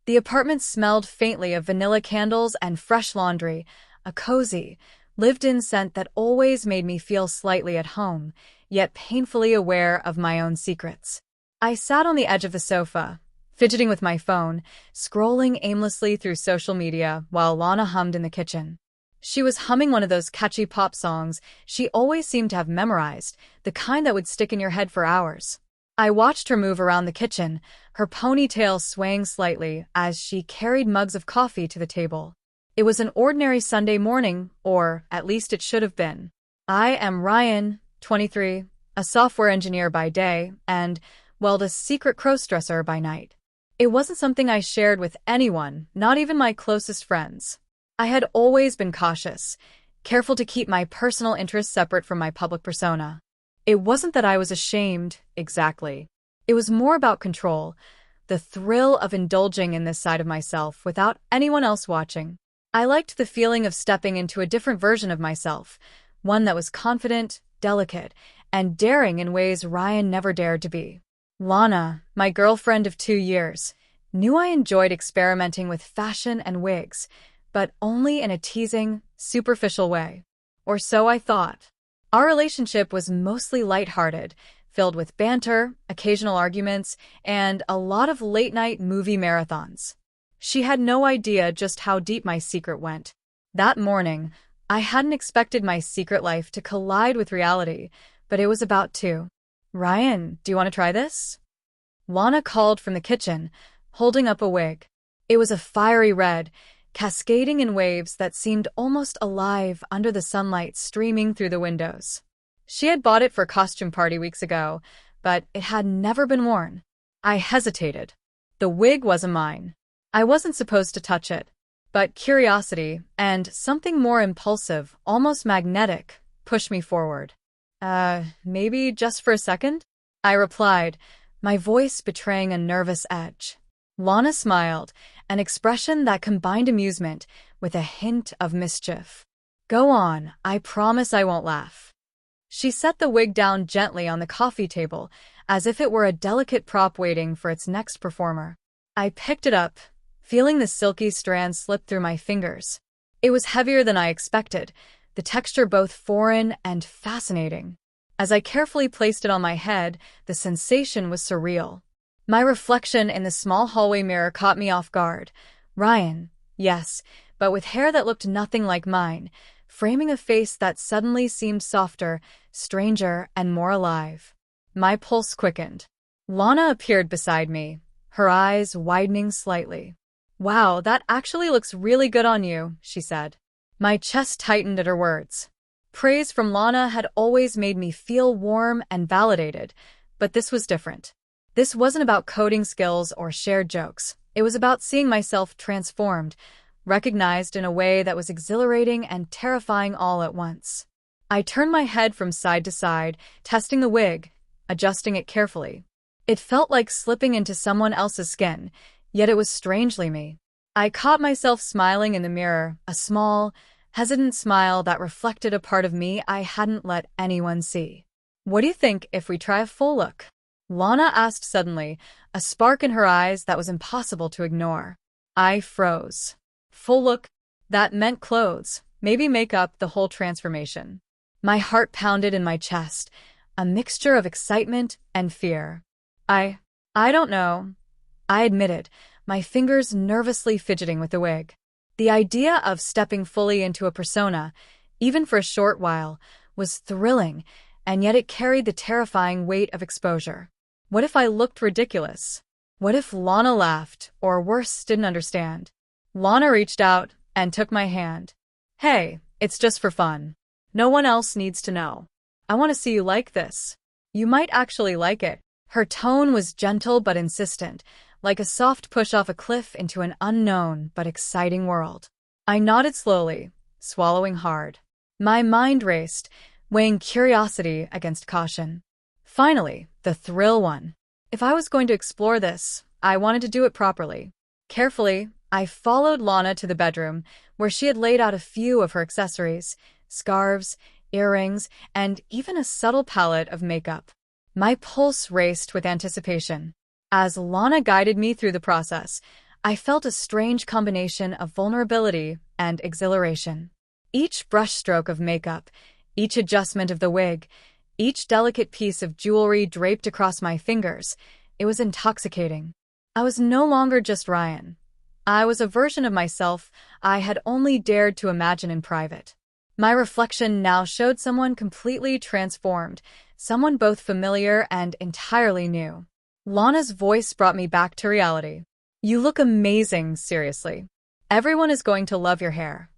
The apartment smelled faintly of vanilla candles and fresh laundry, a cozy, lived-in scent that always made me feel slightly at home, yet painfully aware of my own secrets. I sat on the edge of the sofa, fidgeting with my phone, scrolling aimlessly through social media while Lana hummed in the kitchen. She was humming one of those catchy pop songs she always seemed to have memorized, the kind that would stick in your head for hours. I watched her move around the kitchen, her ponytail swaying slightly as she carried mugs of coffee to the table. It was an ordinary Sunday morning, or at least it should have been. I am Ryan, 23, a software engineer by day, and, well, the secret crossdresser by night. It wasn't something I shared with anyone, not even my closest friends. I had always been cautious, careful to keep my personal interests separate from my public persona. It wasn't that I was ashamed, exactly. It was more about control, the thrill of indulging in this side of myself without anyone else watching. I liked the feeling of stepping into a different version of myself, one that was confident, delicate, and daring in ways Ryan never dared to be. Lana, my girlfriend of 2 years, knew I enjoyed experimenting with fashion and wigs, but only in a teasing, superficial way. Or so I thought. Our relationship was mostly lighthearted, filled with banter, occasional arguments, and a lot of late-night movie marathons. She had no idea just how deep my secret went. That morning, I hadn't expected my secret life to collide with reality, but it was about to. Ryan, do you want to try this? Lana called from the kitchen, holding up a wig. It was a fiery red, cascading in waves that seemed almost alive under the sunlight streaming through the windows. She had bought it for a costume party weeks ago, but it had never been worn. I hesitated. The wig wasn't mine. I wasn't supposed to touch it. But curiosity, and something more impulsive, almost magnetic, pushed me forward. Maybe just for a second? I replied, my voice betraying a nervous edge. Lana smiled, an expression that combined amusement with a hint of mischief. Go on, I promise I won't laugh. She set the wig down gently on the coffee table, as if it were a delicate prop waiting for its next performer. I picked it up, feeling the silky strand slip through my fingers. It was heavier than I expected, the texture both foreign and fascinating. As I carefully placed it on my head, the sensation was surreal. My reflection in the small hallway mirror caught me off guard. Ryan, yes, but with hair that looked nothing like mine, framing a face that suddenly seemed softer, stranger, and more alive. My pulse quickened. Lana appeared beside me, her eyes widening slightly. Wow, that actually looks really good on you, she said. My chest tightened at her words. Praise from Lana had always made me feel warm and validated, but this was different. This wasn't about coding skills or shared jokes. It was about seeing myself transformed, recognized in a way that was exhilarating and terrifying all at once. I turned my head from side to side, testing the wig, adjusting it carefully. It felt like slipping into someone else's skin, yet it was strangely me. I caught myself smiling in the mirror, a small, hesitant smile that reflected a part of me I hadn't let anyone see. What do you think if we try a full look? Lana asked suddenly, a spark in her eyes that was impossible to ignore. I froze. Full look? That meant clothes, maybe makeup, the whole transformation. My heart pounded in my chest, a mixture of excitement and fear. I don't know, I admitted, my fingers nervously fidgeting with the wig. The idea of stepping fully into a persona, even for a short while, was thrilling, and yet it carried the terrifying weight of exposure. What if I looked ridiculous? What if Lana laughed, or worse, didn't understand? Lana reached out and took my hand. Hey, it's just for fun. No one else needs to know. I want to see you like this. You might actually like it. Her tone was gentle but insistent, like a soft push off a cliff into an unknown but exciting world. I nodded slowly, swallowing hard. My mind raced, weighing curiosity against caution. Finally, the thrill won. If I was going to explore this, I wanted to do it properly. Carefully, I followed Lana to the bedroom, where she had laid out a few of her accessories, scarves, earrings, and even a subtle palette of makeup. My pulse raced with anticipation. As Lana guided me through the process, I felt a strange combination of vulnerability and exhilaration. Each brushstroke of makeup, each adjustment of the wig, each delicate piece of jewelry draped across my fingers, it was intoxicating. I was no longer just Ryan. I was a version of myself I had only dared to imagine in private. My reflection now showed someone completely transformed, someone both familiar and entirely new. Lana's voice brought me back to reality. "You look amazing, seriously. Everyone is going to love your hair."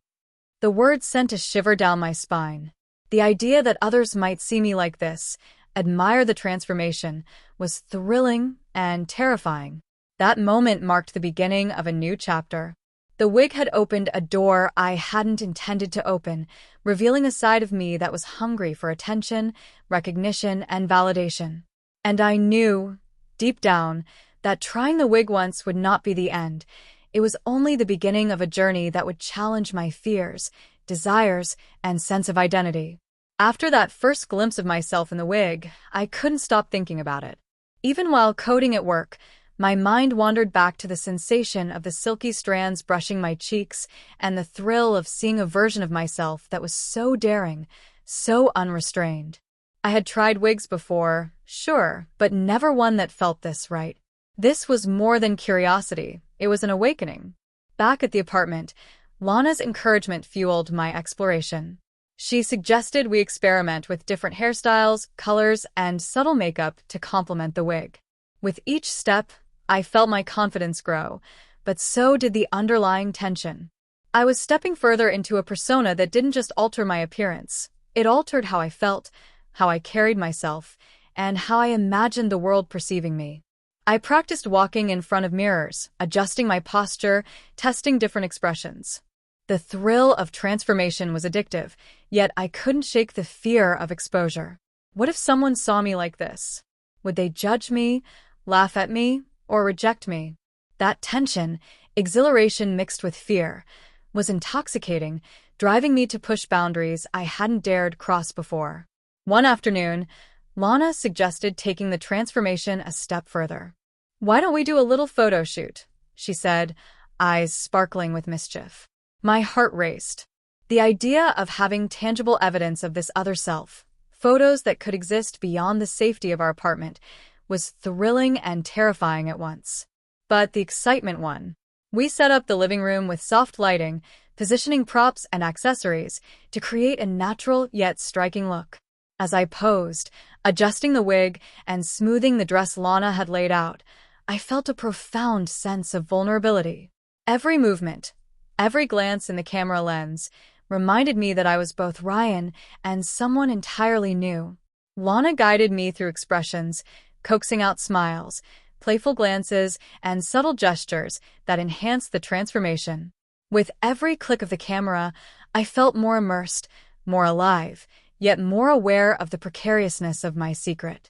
The words sent a shiver down my spine. The idea that others might see me like this, admire the transformation, was thrilling and terrifying. That moment marked the beginning of a new chapter. The wig had opened a door I hadn't intended to open, revealing a side of me that was hungry for attention, recognition, and validation. And I knew, deep down, that trying the wig once would not be the end. It was only the beginning of a journey that would challenge my fears, desires, and sense of identity. After that first glimpse of myself in the wig, I couldn't stop thinking about it. Even while coding at work, my mind wandered back to the sensation of the silky strands brushing my cheeks and the thrill of seeing a version of myself that was so daring, so unrestrained. I had tried wigs before, sure, but never one that felt this right. This was more than curiosity, it was an awakening. Back at the apartment, Lana's encouragement fueled my exploration. She suggested we experiment with different hairstyles, colors, and subtle makeup to complement the wig. With each step, I felt my confidence grow, but so did the underlying tension. I was stepping further into a persona that didn't just alter my appearance. It altered how I felt, how I carried myself, and how I imagined the world perceiving me. I practiced walking in front of mirrors, adjusting my posture, testing different expressions. The thrill of transformation was addictive, yet I couldn't shake the fear of exposure. What if someone saw me like this? Would they judge me, laugh at me, or reject me? That tension, exhilaration mixed with fear, was intoxicating, driving me to push boundaries I hadn't dared cross before. One afternoon, Lana suggested taking the transformation a step further. "Why don't we do a little photo shoot?" she said, eyes sparkling with mischief. My heart raced. The idea of having tangible evidence of this other self, photos that could exist beyond the safety of our apartment, was thrilling and terrifying at once. But the excitement won. We set up the living room with soft lighting, positioning props and accessories to create a natural yet striking look. As I posed, adjusting the wig and smoothing the dress Lana had laid out, I felt a profound sense of vulnerability. Every movement, every glance in the camera lens, reminded me that I was both Ryan and someone entirely new. Lana guided me through expressions, coaxing out smiles, playful glances, and subtle gestures that enhanced the transformation. With every click of the camera, I felt more immersed, more alive, yet more aware of the precariousness of my secret.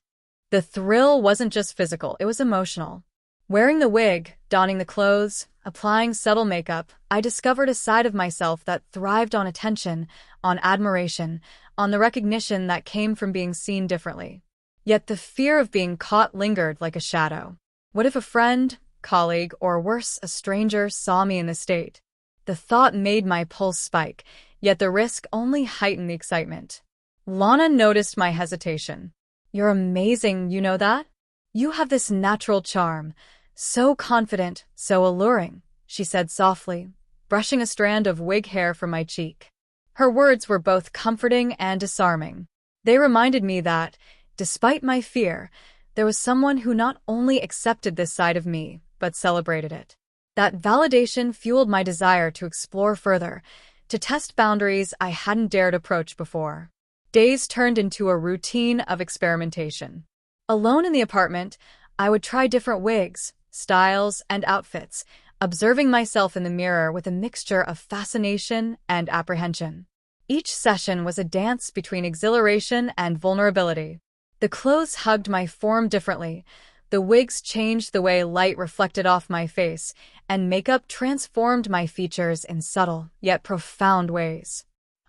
The thrill wasn't just physical, it was emotional. Wearing the wig, donning the clothes, applying subtle makeup, I discovered a side of myself that thrived on attention, on admiration, on the recognition that came from being seen differently. Yet the fear of being caught lingered like a shadow. What if a friend, colleague, or worse, a stranger saw me in this state? The thought made my pulse spike, yet the risk only heightened the excitement. Lana noticed my hesitation. "You're amazing, you know that? You have this natural charm. So confident, so alluring," she said softly, brushing a strand of wig hair from my cheek. Her words were both comforting and disarming. They reminded me that, despite my fear, there was someone who not only accepted this side of me, but celebrated it. That validation fueled my desire to explore further, to test boundaries I hadn't dared approach before. Days turned into a routine of experimentation. Alone in the apartment, I would try different wigs, styles, and outfits, observing myself in the mirror with a mixture of fascination and apprehension. Each session was a dance between exhilaration and vulnerability. The clothes hugged my form differently, the wigs changed the way light reflected off my face, and makeup transformed my features in subtle yet profound ways.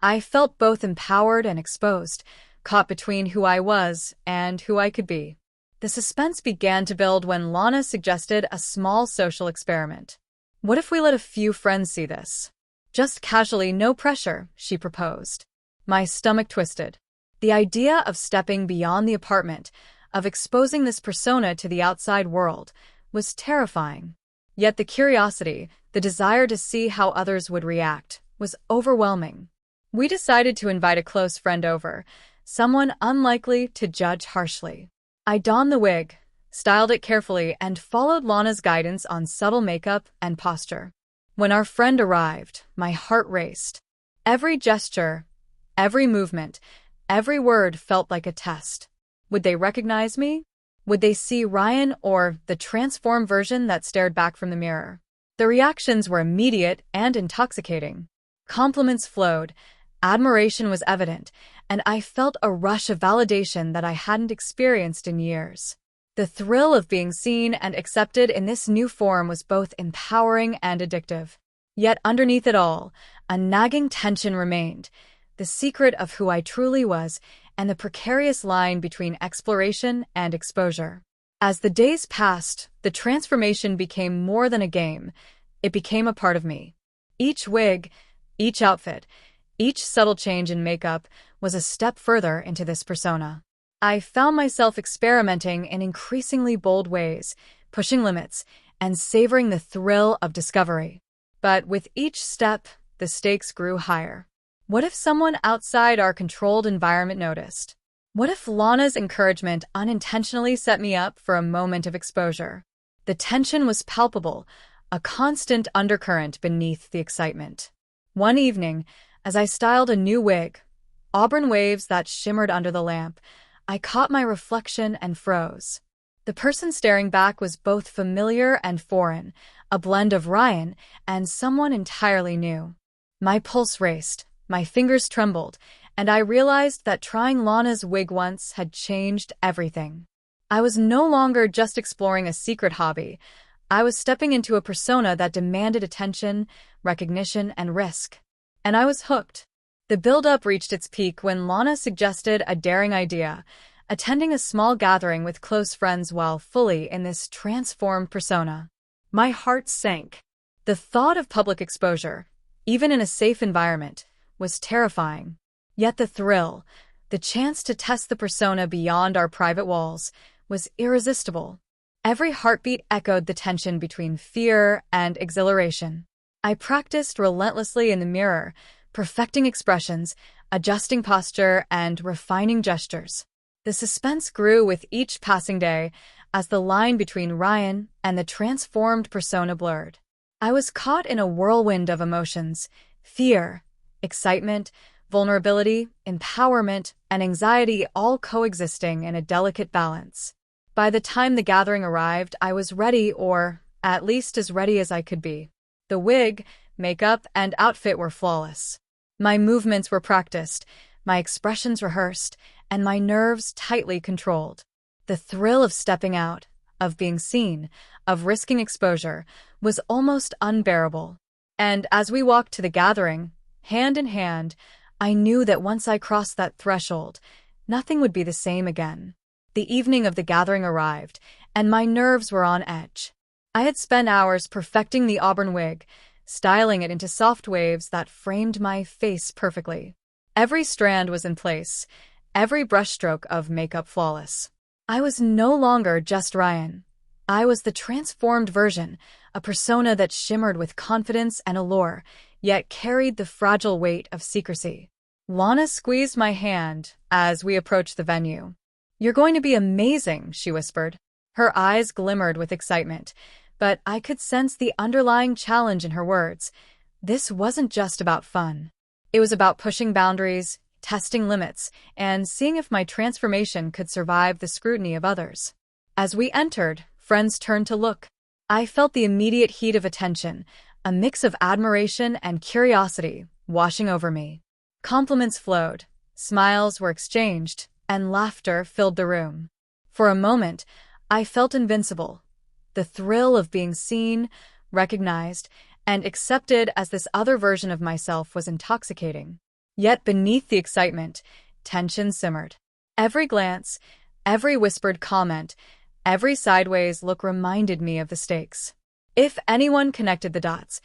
I felt both empowered and exposed, caught between who I was and who I could be. The suspense began to build when Lana suggested a small social experiment. What if we let a few friends see this? Just casually, no pressure, she proposed. My stomach twisted. The idea of stepping beyond the apartment, of exposing this persona to the outside world, was terrifying. Yet the curiosity, the desire to see how others would react, was overwhelming. We decided to invite a close friend over, someone unlikely to judge harshly. I donned the wig, styled it carefully, and followed Lana's guidance on subtle makeup and posture. When our friend arrived, my heart raced. Every gesture, every movement, every word felt like a test. Would they recognize me? Would they see Ryan or the transformed version that stared back from the mirror? The reactions were immediate and intoxicating. Compliments flowed, admiration was evident, and I felt a rush of validation that I hadn't experienced in years. The thrill of being seen and accepted in this new form was both empowering and addictive. Yet underneath it all, a nagging tension remained, the secret of who I truly was and the precarious line between exploration and exposure. As the days passed, the transformation became more than a game. It became a part of me. Each wig, each outfit, each subtle change in makeup was a step further into this persona. I found myself experimenting in increasingly bold ways, pushing limits, and savoring the thrill of discovery. But with each step, the stakes grew higher. What if someone outside our controlled environment noticed? What if Lana's encouragement unintentionally set me up for a moment of exposure? The tension was palpable, a constant undercurrent beneath the excitement. One evening, as I styled a new wig, auburn waves that shimmered under the lamp, I caught my reflection and froze. The person staring back was both familiar and foreign, a blend of Ryan and someone entirely new. My pulse raced, my fingers trembled, and I realized that trying Lana's wig once had changed everything. I was no longer just exploring a secret hobby. I was stepping into a persona that demanded attention, recognition, and risk. And I was hooked. The build-up reached its peak when Lana suggested a daring idea, attending a small gathering with close friends while fully in this transformed persona. My heart sank. The thought of public exposure, even in a safe environment, was terrifying. Yet the thrill, the chance to test the persona beyond our private walls, was irresistible. Every heartbeat echoed the tension between fear and exhilaration. I practiced relentlessly in the mirror, perfecting expressions, adjusting posture, and refining gestures. The suspense grew with each passing day as the line between Ryan and the transformed persona blurred. I was caught in a whirlwind of emotions: fear, excitement, vulnerability, empowerment, and anxiety, all coexisting in a delicate balance. By the time the gathering arrived, I was ready, or at least as ready as I could be. The wig, makeup, and outfit were flawless. My movements were practiced, my expressions rehearsed, and my nerves tightly controlled. The thrill of stepping out, of being seen, of risking exposure, was almost unbearable. And as we walked to the gathering, hand in hand, I knew that once I crossed that threshold, nothing would be the same again. The evening of the gathering arrived, and my nerves were on edge. I had spent hours perfecting the auburn wig, styling it into soft waves that framed my face perfectly. Every strand was in place, every brushstroke of makeup flawless. I was no longer just Ryan. I was the transformed version, a persona that shimmered with confidence and allure, yet carried the fragile weight of secrecy. Lana squeezed my hand as we approached the venue. "You're going to be amazing," she whispered. Her eyes glimmered with excitement, but I could sense the underlying challenge in her words. This wasn't just about fun. It was about pushing boundaries, testing limits, and seeing if my transformation could survive the scrutiny of others. As we entered, friends turned to look. I felt the immediate heat of attention, a mix of admiration and curiosity, washing over me. Compliments flowed, smiles were exchanged, and laughter filled the room. For a moment, I felt invincible. The thrill of being seen, recognized, and accepted as this other version of myself was intoxicating. Yet beneath the excitement, tension simmered. Every glance, every whispered comment, every sideways look reminded me of the stakes. If anyone connected the dots,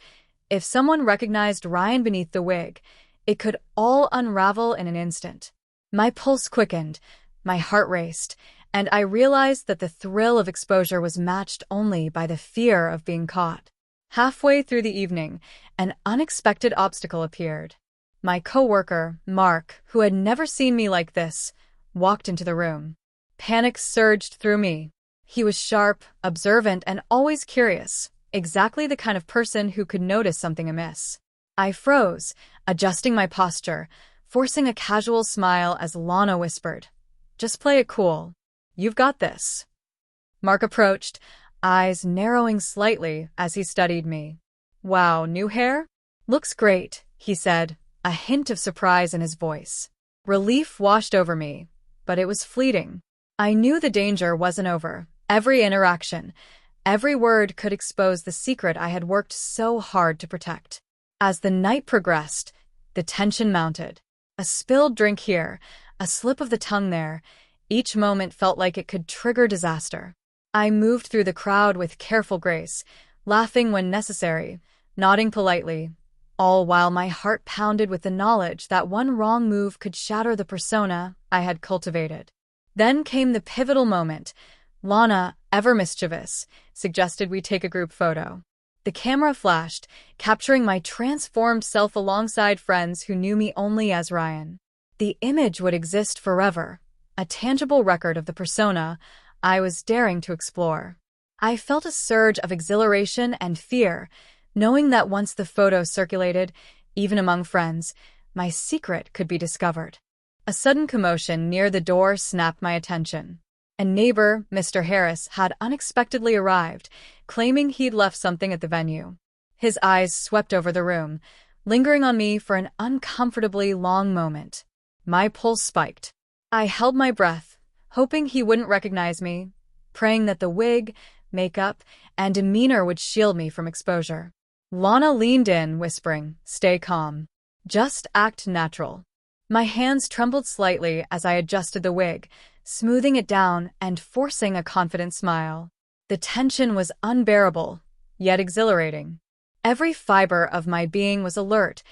if someone recognized Ryan beneath the wig, it could all unravel in an instant. My pulse quickened, my heart raced, and I realized that the thrill of exposure was matched only by the fear of being caught. Halfway through the evening, an unexpected obstacle appeared. My coworker, Mark, who had never seen me like this, walked into the room. Panic surged through me. He was sharp, observant, and always curious, exactly the kind of person who could notice something amiss. I froze, adjusting my posture, forcing a casual smile as Lana whispered, "Just play it cool. You've got this." Mark approached, eyes narrowing slightly as he studied me. "Wow, new hair? Looks great," he said, a hint of surprise in his voice. Relief washed over me, but it was fleeting. I knew the danger wasn't over. Every interaction, every word could expose the secret I had worked so hard to protect. As the night progressed, the tension mounted. A spilled drink here, a slip of the tongue there. Each moment felt like it could trigger disaster. I moved through the crowd with careful grace, laughing when necessary, nodding politely, all while my heart pounded with the knowledge that one wrong move could shatter the persona I had cultivated. Then came the pivotal moment. Lana, ever mischievous, suggested we take a group photo. The camera flashed, capturing my transformed self alongside friends who knew me only as Ryan. The image would exist forever, a tangible record of the persona I was daring to explore. I felt a surge of exhilaration and fear, knowing that once the photo circulated, even among friends, my secret could be discovered. A sudden commotion near the door snapped my attention. A neighbor, Mr. Harris, had unexpectedly arrived, claiming he'd left something at the venue. His eyes swept over the room, lingering on me for an uncomfortably long moment. My pulse spiked. I held my breath, hoping he wouldn't recognize me, praying that the wig, makeup, and demeanor would shield me from exposure. Lana leaned in, whispering, "Stay calm. Just act natural." My hands trembled slightly as I adjusted the wig, smoothing it down and forcing a confident smile. The tension was unbearable, yet exhilarating. Every fiber of my being was alert,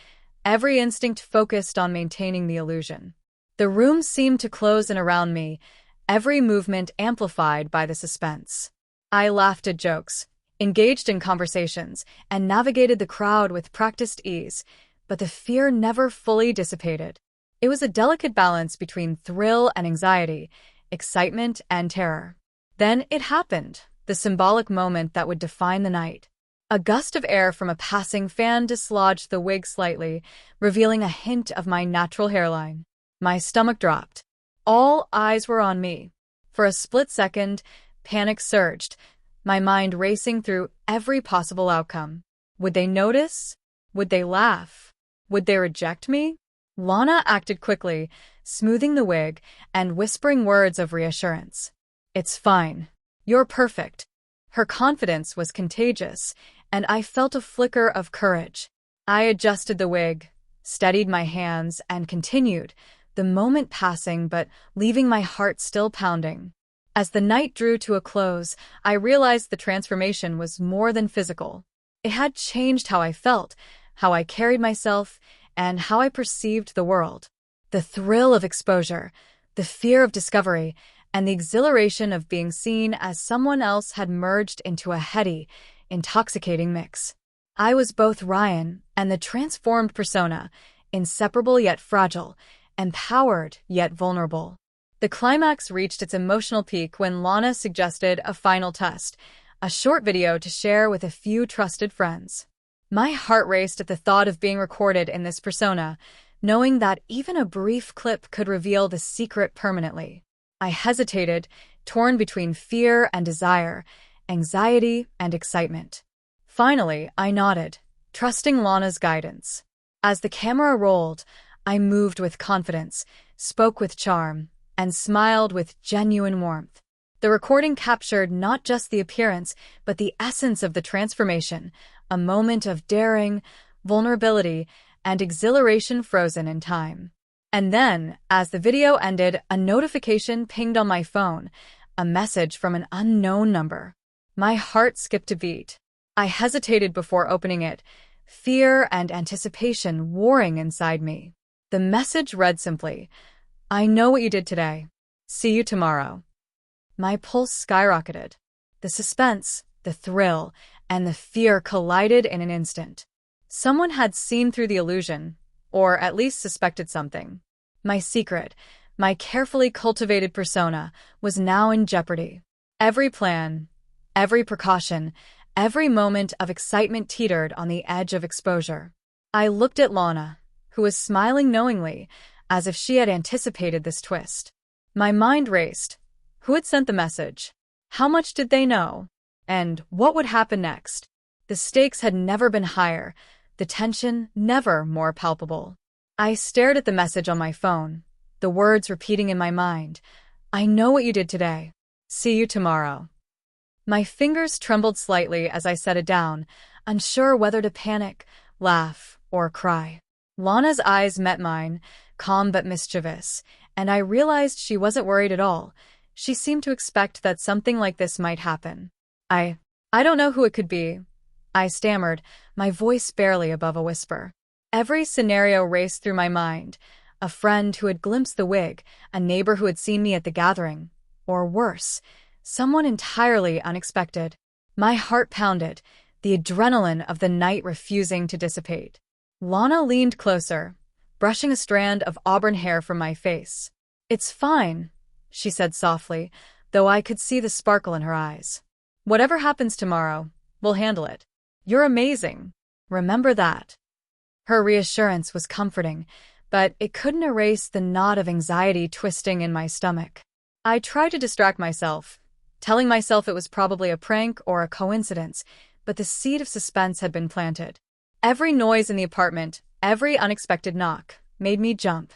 every instinct focused on maintaining the illusion. The room seemed to close in around me, every movement amplified by the suspense. I laughed at jokes, engaged in conversations, and navigated the crowd with practiced ease, but the fear never fully dissipated. It was a delicate balance between thrill and anxiety, excitement and terror. Then it happened, the symbolic moment that would define the night. A gust of air from a passing fan dislodged the wig slightly, revealing a hint of my natural hairline. My stomach dropped. All eyes were on me. For a split second, panic surged, my mind racing through every possible outcome. Would they notice? Would they laugh? Would they reject me? Lana acted quickly, smoothing the wig and whispering words of reassurance. "It's fine. You're perfect." Her confidence was contagious, and I felt a flicker of courage. I adjusted the wig, steadied my hands, and continued, the moment passing but leaving my heart still pounding. As the night drew to a close, I realized the transformation was more than physical. It had changed how I felt, how I carried myself, and how I perceived the world. The thrill of exposure, the fear of discovery, and the exhilaration of being seen as someone else had merged into a heady, intoxicating mix. I was both Ryan and the transformed persona, inseparable yet fragile, empowered yet vulnerable. The climax reached its emotional peak when Lana suggested a final test, a short video to share with a few trusted friends. My heart raced at the thought of being recorded in this persona, knowing that even a brief clip could reveal the secret permanently. I hesitated, torn between fear and desire, anxiety and excitement. Finally, I nodded, trusting Lana's guidance. As the camera rolled, I moved with confidence, spoke with charm, and smiled with genuine warmth. The recording captured not just the appearance, but the essence of the transformation, a moment of daring, vulnerability, and exhilaration frozen in time. And then, as the video ended, a notification pinged on my phone, a message from an unknown number. My heart skipped a beat. I hesitated before opening it, fear and anticipation warring inside me. The message read simply, "I know what you did today. See you tomorrow." My pulse skyrocketed. The suspense, the thrill, and the fear collided in an instant. Someone had seen through the illusion, or at least suspected something. My secret, my carefully cultivated persona, was now in jeopardy. Every plan, every precaution, every moment of excitement teetered on the edge of exposure. I looked at Lana, who was smiling knowingly, as if she had anticipated this twist. My mind raced. Who had sent the message? How much did they know? And what would happen next? The stakes had never been higher, the tension never more palpable. I stared at the message on my phone, the words repeating in my mind. "I know what you did today. See you tomorrow." My fingers trembled slightly as I set it down, unsure whether to panic, laugh, or cry. Lana's eyes met mine, calm but mischievous, and I realized she wasn't worried at all. She seemed to expect that something like this might happen. I don't know who it could be," I stammered, my voice barely above a whisper. Every scenario raced through my mind. A friend who had glimpsed the wig, a neighbor who had seen me at the gathering, or worse, someone entirely unexpected. My heart pounded, the adrenaline of the night refusing to dissipate. Lana leaned closer, brushing a strand of auburn hair from my face. "It's fine," she said softly, though I could see the sparkle in her eyes. "Whatever happens tomorrow, we'll handle it. You're amazing. Remember that." Her reassurance was comforting, but it couldn't erase the knot of anxiety twisting in my stomach. I tried to distract myself, telling myself it was probably a prank or a coincidence, but the seed of suspense had been planted. Every noise in the apartment, every unexpected knock, made me jump.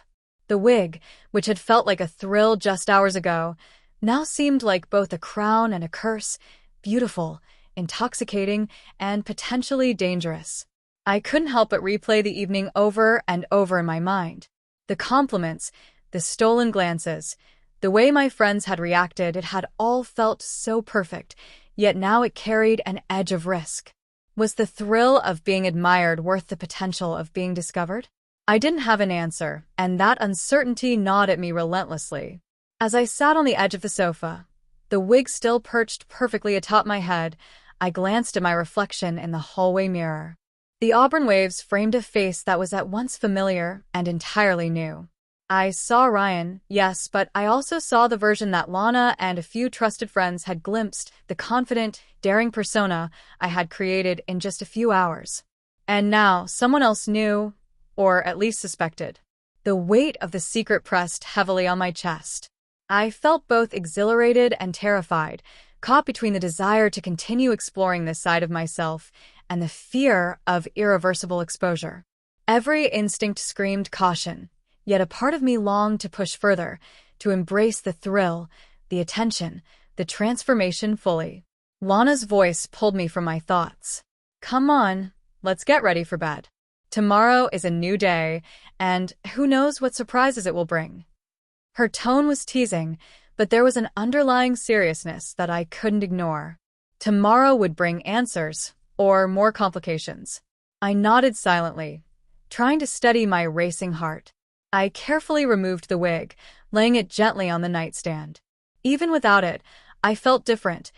The wig, which had felt like a thrill just hours ago, now seemed like both a crown and a curse, beautiful, intoxicating, and potentially dangerous. I couldn't help but replay the evening over and over in my mind. The compliments, the stolen glances, the way my friends had reacted, it had all felt so perfect, yet now it carried an edge of risk. Was the thrill of being admired worth the potential of being discovered? I didn't have an answer, and that uncertainty gnawed at me relentlessly. As I sat on the edge of the sofa, the wig still perched perfectly atop my head, I glanced at my reflection in the hallway mirror. The auburn waves framed a face that was at once familiar and entirely new. I saw Ryan, yes, but I also saw the version that Lana and a few trusted friends had glimpsed, the confident, daring persona I had created in just a few hours. And now, someone else knew, or at least suspected. The weight of the secret pressed heavily on my chest. I felt both exhilarated and terrified, caught between the desire to continue exploring this side of myself and the fear of irreversible exposure. Every instinct screamed caution, yet a part of me longed to push further, to embrace the thrill, the attention, the transformation fully. Lana's voice pulled me from my thoughts. "Come on, let's get ready for bed. Tomorrow is a new day, and who knows what surprises it will bring." Her tone was teasing, but there was an underlying seriousness that I couldn't ignore. Tomorrow would bring answers, or more complications. I nodded silently, trying to steady my racing heart. I carefully removed the wig, laying it gently on the nightstand. Even without it, I felt different,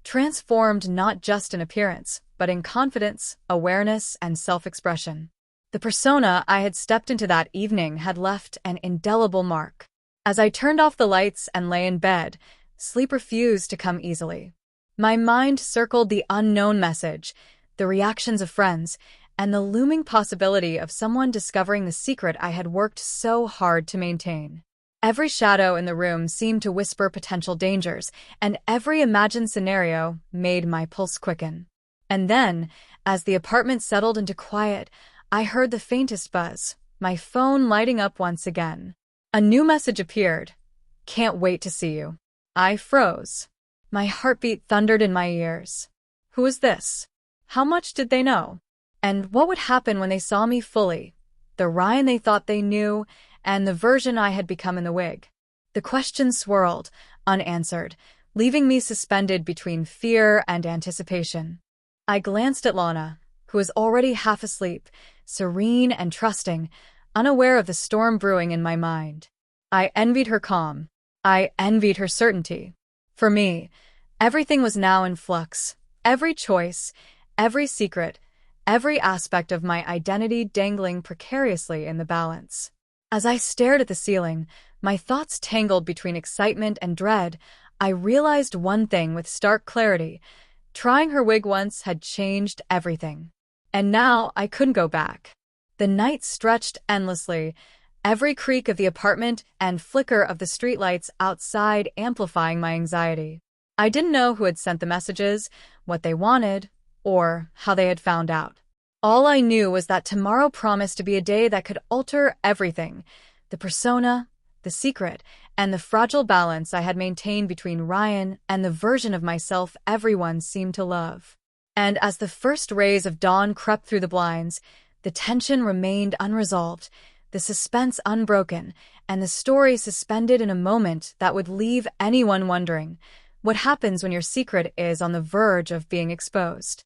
transformed not just in appearance, but in confidence, awareness, and self-expression. The persona I had stepped into that evening had left an indelible mark. As I turned off the lights and lay in bed, sleep refused to come easily. My mind circled the unknown message, the reactions of friends, and the looming possibility of someone discovering the secret I had worked so hard to maintain. Every shadow in the room seemed to whisper potential dangers, and every imagined scenario made my pulse quicken. And then, as the apartment settled into quiet, I heard the faintest buzz, my phone lighting up once again. A new message appeared. "Can't wait to see you." I froze. My heartbeat thundered in my ears. Who was this? How much did they know? And what would happen when they saw me fully? The Ryan they thought they knew, and the version I had become in the wig. The questions swirled, unanswered, leaving me suspended between fear and anticipation. I glanced at Lana, who was already half asleep, serene and trusting, unaware of the storm brewing in my mind. I envied her calm. I envied her certainty. For me, everything was now in flux. Every choice, every secret, every aspect of my identity dangling precariously in the balance. As I stared at the ceiling, my thoughts tangled between excitement and dread. I realized one thing with stark clarity. Trying her wig once had changed everything. And now I couldn't go back. The night stretched endlessly, every creak of the apartment and flicker of the streetlights outside amplifying my anxiety. I didn't know who had sent the messages, what they wanted, or how they had found out. All I knew was that tomorrow promised to be a day that could alter everything: the persona, the secret, and the fragile balance I had maintained between Ryan and the version of myself everyone seemed to love. And as the first rays of dawn crept through the blinds, the tension remained unresolved, the suspense unbroken, and the story suspended in a moment that would leave anyone wondering what happens when your secret is on the verge of being exposed.